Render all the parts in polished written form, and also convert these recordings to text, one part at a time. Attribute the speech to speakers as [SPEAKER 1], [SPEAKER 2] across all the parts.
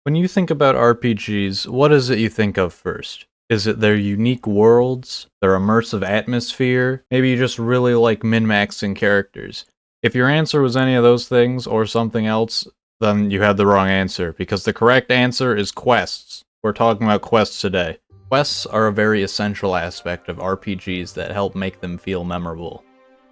[SPEAKER 1] When you think about RPGs, what is it you think of first? Is it their unique worlds, their immersive atmosphere? Maybe you just really like min-maxing characters. If your answer was any of those things or something else, then you had the wrong answer, because the correct answer is quests. We're talking about quests today. Quests are a very essential aspect of RPGs that help make them feel memorable.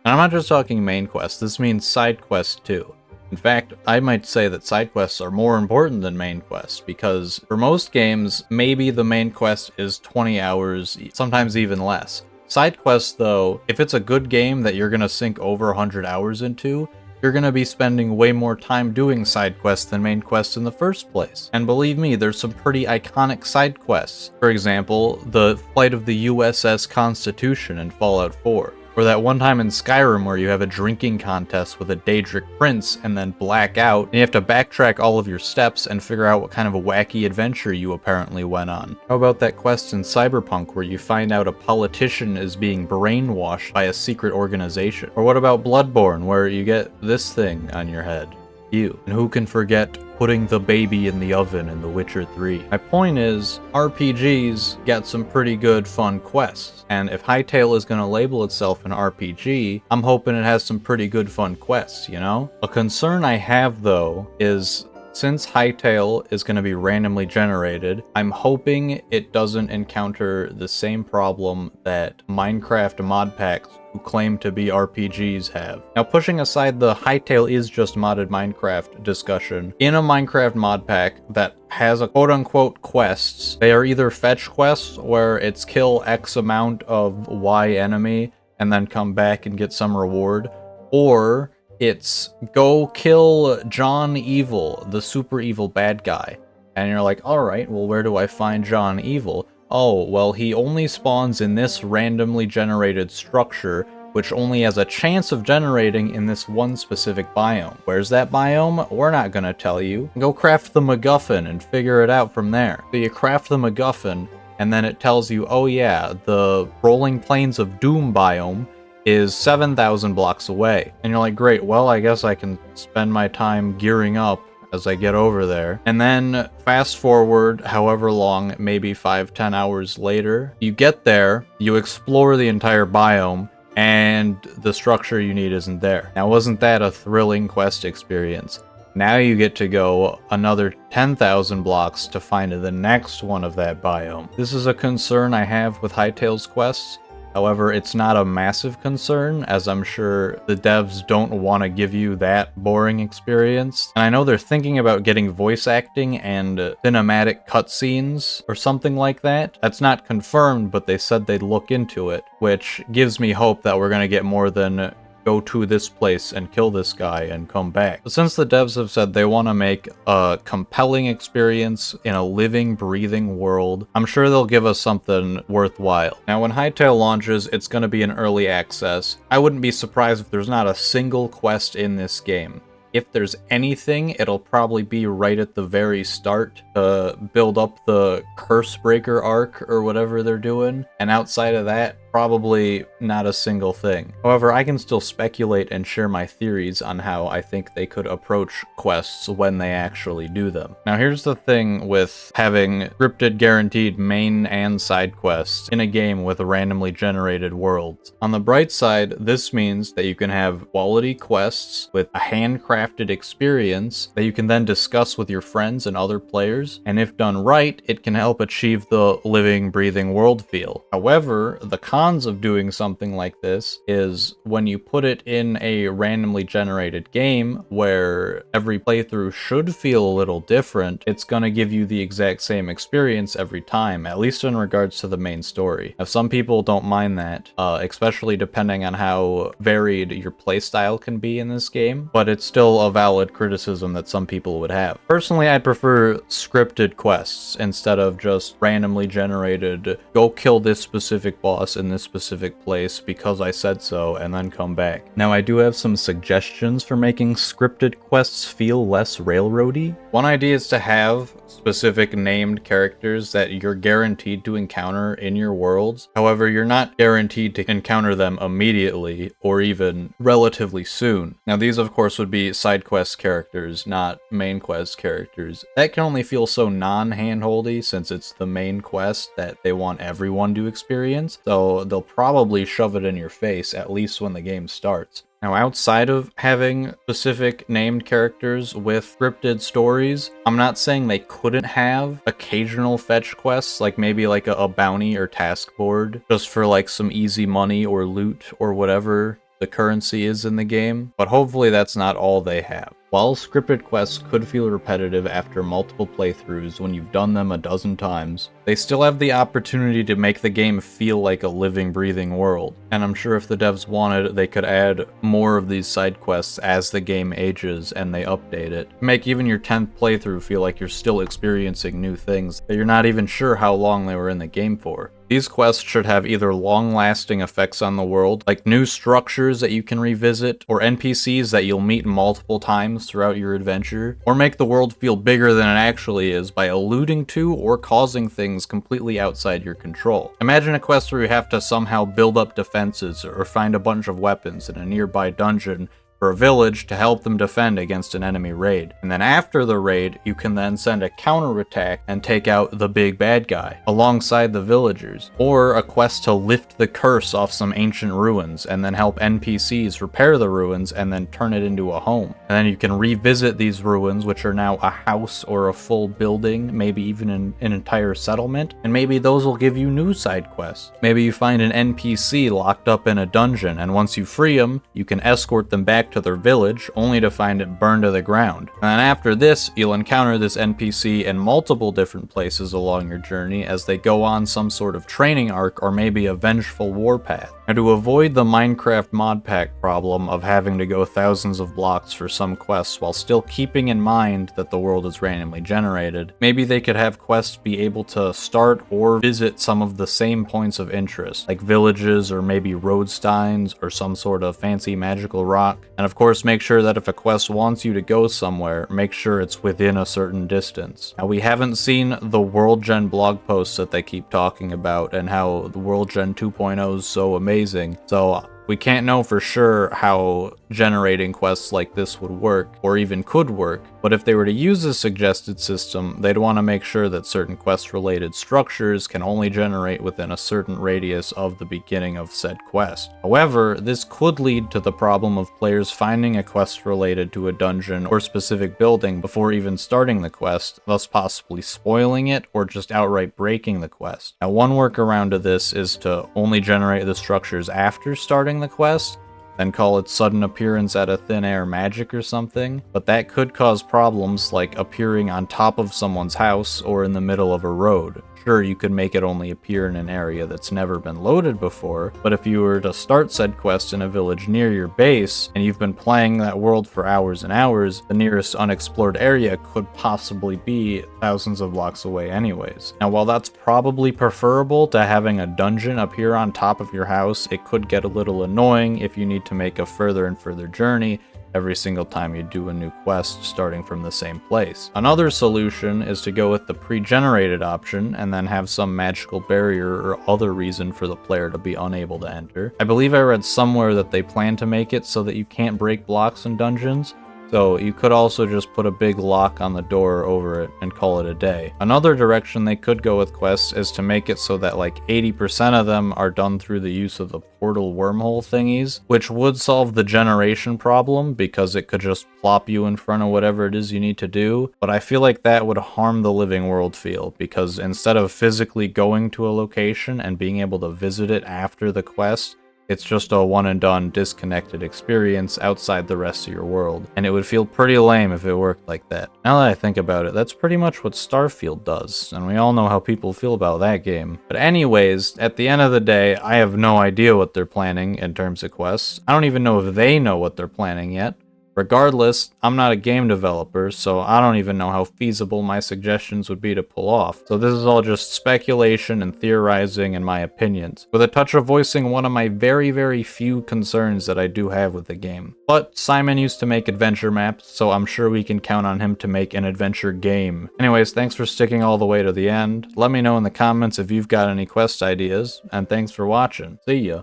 [SPEAKER 1] And I'm not just talking main quests, this means side quests too. In fact, I might say that side quests are more important than main quests, because for most games, maybe the main quest is 20 hours, sometimes even less. Side quests, though, if it's a good game that you're gonna sink over 100 hours into, you're gonna be spending way more time doing side quests than main quests in the first place. And believe me, there's some pretty iconic side quests. For example, the flight of the USS Constitution in Fallout 4. Or that one time in Skyrim where you have a drinking contest with a Daedric prince and then black out, and you have to backtrack all of your steps and figure out what kind of a wacky adventure you apparently went on. How about that quest in Cyberpunk where you find out a politician is being brainwashed by a secret organization? Or what about Bloodborne where you get this thing on your head? You. And who can forget putting the baby in the oven in The Witcher 3? My point is, RPGs get some pretty good fun quests, and if Hytale is going to label itself an RPG, I'm hoping it has some pretty good fun quests, you know? A concern I have, though, is since Hytale is going to be randomly generated, I'm hoping it doesn't encounter the same problem that Minecraft mod packs who claim to be RPGs have. Now, pushing aside the Hytale is just modded Minecraft discussion, in a Minecraft mod pack that has a quote-unquote quests, they are either fetch quests where it's kill X amount of Y enemy and then come back and get some reward, or it's go kill John Evil, the super evil bad guy. And you're like, alright, well, where do I find John Evil? Oh, well, he only spawns in this randomly generated structure, which only has a chance of generating in this one specific biome. Where's that biome? We're not gonna tell you. Go craft the MacGuffin and figure it out from there. So you craft the MacGuffin, and then it tells you, oh yeah, the Rolling Plains of Doom biome is 7,000 blocks away. And you're like, great, well, I guess I can spend my time gearing up as I get over there. And then fast forward however long, maybe 5-10 hours later, you get there, you explore the entire biome, and the structure you need isn't there. Now, wasn't that a thrilling quest experience? Now you get to go another 10,000 blocks to find the next one of that biome. This is a concern I have with Hytale's quests. However, it's not a massive concern, as I'm sure the devs don't want to give you that boring experience. And I know they're thinking about getting voice acting and cinematic cutscenes or something like that. That's not confirmed, but they said they'd look into it, which gives me hope that we're going to get more than go to this place and kill this guy and come back. But since the devs have said they want to make a compelling experience in a living, breathing world, I'm sure they'll give us something worthwhile. Now, when Hytale launches, it's going to be in early access. I wouldn't be surprised if there's not a single quest in this game. If there's anything, it'll probably be right at the very start to build up the Cursebreaker arc or whatever they're doing. And outside of that, probably not a single thing. However, I can still speculate and share my theories on how I think they could approach quests when they actually do them. Now, here's the thing with having scripted guaranteed main and side quests in a game with randomly generated worlds. On the bright side, this means that you can have quality quests with a handcrafted experience that you can then discuss with your friends and other players, and if done right, it can help achieve the living, breathing world feel. However, the cons of doing something like this is when you put it in a randomly generated game where every playthrough should feel a little different, it's going to give you the exact same experience every time, at least in regards to the main story. Now, some people don't mind that, especially depending on how varied your playstyle can be in this game, but it's still a valid criticism that some people would have. Personally, I'd prefer scripted quests instead of just randomly generated, go kill this specific boss in this specific place because I said so, and then come back. Now, I do have some suggestions for making scripted quests feel less railroady. One idea is to have specific named characters that you're guaranteed to encounter in your worlds. However, you're not guaranteed to encounter them immediately or even relatively soon. Now, these of course would be side quest characters, not main quest characters. That can only feel so non-handholdy since it's the main quest that they want everyone to experience, so they'll probably shove it in your face at least when the game starts. Now, outside of having specific named characters with scripted stories, I'm not saying they couldn't have occasional fetch quests, like maybe like a bounty or task board, just for like some easy money or loot or whatever the currency is in the game, but hopefully that's not all they have. While scripted quests could feel repetitive after multiple playthroughs when you've done them a dozen times, they still have the opportunity to make the game feel like a living, breathing world. And I'm sure if the devs wanted, they could add more of these side quests as the game ages and they update it. Make even your 10th playthrough feel like you're still experiencing new things that you're not even sure how long they were in the game for. These quests should have either long-lasting effects on the world, like new structures that you can revisit, or NPCs that you'll meet multiple times throughout your adventure, or make the world feel bigger than it actually is by alluding to or causing things completely outside your control. Imagine a quest where you have to somehow build up defenses or find a bunch of weapons in a nearby dungeon for a village to help them defend against an enemy raid. And then after the raid, you can then send a counterattack and take out the big bad guy alongside the villagers. Or a quest to lift the curse off some ancient ruins and then help NPCs repair the ruins and then turn it into a home. And then you can revisit these ruins, which are now a house or a full building, maybe even an entire settlement. And maybe those will give you new side quests. Maybe you find an NPC locked up in a dungeon, and once you free them, you can escort them back to their village, only to find it burned to the ground. And then after this, you'll encounter this NPC in multiple different places along your journey as they go on some sort of training arc or maybe a vengeful warpath. Now, to avoid the Minecraft mod pack problem of having to go thousands of blocks for some quests while still keeping in mind that the world is randomly generated, maybe they could have quests be able to start or visit some of the same points of interest, like villages or maybe road steins or some sort of fancy magical rock. And of course, make sure that if a quest wants you to go somewhere, make sure it's within a certain distance. Now, we haven't seen the World Gen blog posts that they keep talking about and how the World Gen 2.0 is so amazing, so we can't know for sure how generating quests like this would work, or even could work, but if they were to use this suggested system, they'd want to make sure that certain quest-related structures can only generate within a certain radius of the beginning of said quest. However, this could lead to the problem of players finding a quest related to a dungeon or specific building before even starting the quest, thus possibly spoiling it or just outright breaking the quest. Now, one workaround to this is to only generate the structures after starting the quest, then call it sudden appearance out of thin air magic or something, but that could cause problems like appearing on top of someone's house or in the middle of a road. Sure, you could make it only appear in an area that's never been loaded before, but if you were to start said quest in a village near your base, and you've been playing that world for hours and hours, the nearest unexplored area could possibly be thousands of blocks away anyways. Now, while that's probably preferable to having a dungeon appear on top of your house, it could get a little annoying if you need to make a further and further journey every single time you do a new quest starting from the same place. Another solution is to go with the pre-generated option and then have some magical barrier or other reason for the player to be unable to enter. I believe I read somewhere that they plan to make it so that you can't break blocks in dungeons, so you could also just put a big lock on the door over it and call it a day. Another direction they could go with quests is to make it so that like 80% of them are done through the use of the portal wormhole thingies, which would solve the generation problem because it could just plop you in front of whatever it is you need to do. But I feel like that would harm the living world feel, because instead of physically going to a location and being able to visit it after the quest, it's just a one and done disconnected experience outside the rest of your world, and it would feel pretty lame if it worked like that. Now that I think about it, that's pretty much what Starfield does, and we all know how people feel about that game. But anyways, at the end of the day, I have no idea what they're planning in terms of quests. I don't even know if they know what they're planning yet. Regardless, I'm not a game developer, so I don't even know how feasible my suggestions would be to pull off. So this is all just speculation and theorizing and my opinions, with a touch of voicing one of my very, very few concerns that I do have with the game. But Simon used to make adventure maps, so I'm sure we can count on him to make an adventure game. Anyways, thanks for sticking all the way to the end. Let me know in the comments if you've got any quest ideas, and thanks for watching. See ya.